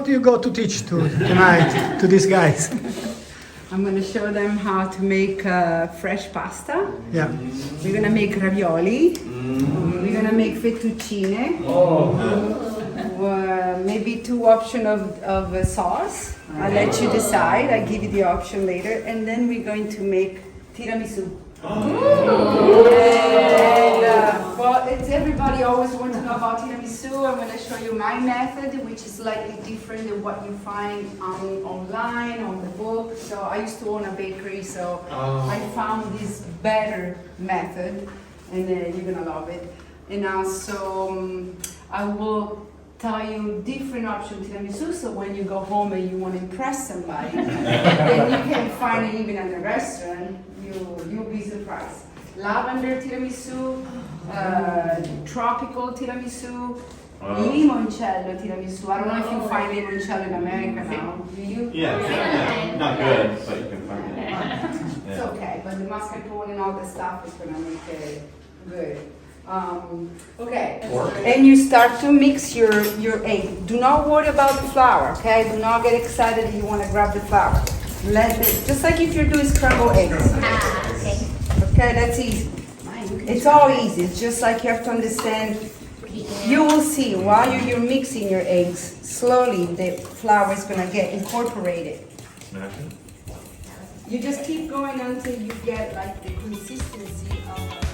do you go to teach tonight to these guys? I'm going to show them how to make fresh pasta. Yeah. We're going to make ravioli. We're going to make fettuccine. Maybe 2 options of sauce. I'll let you decide. I'll give you the option later. And then we're going to make tiramisu. Well, everybody always wants to know about tiramisu. I'm going to show you my method, which is slightly different than what you find online, on the book. So I used to own a bakery, so I found this better method, and you're going to love it. And also, I will tell you different options tiramisu, so when you go home and you want to impress somebody, then you can find it even at the restaurant. You'll be surprised. Lavender tiramisu, tropical tiramisu, limoncello tiramisu. I don't know if you find limoncello in America now. Do you? Yeah, not good, but you can find it. It's okay, but the mascarpone and all the stuff is gonna make it good. Okay, and you start to mix your egg. Do not worry about the flour, okay? Do not get excited if you want to grab the flour. Let it, just like if you're doing scrambled eggs. Okay, that's easy. It's all easy. It's just like you have to understand. You will see while you're mixing your eggs, slowly the flour is gonna get incorporated. You just keep going until you get like the consistency of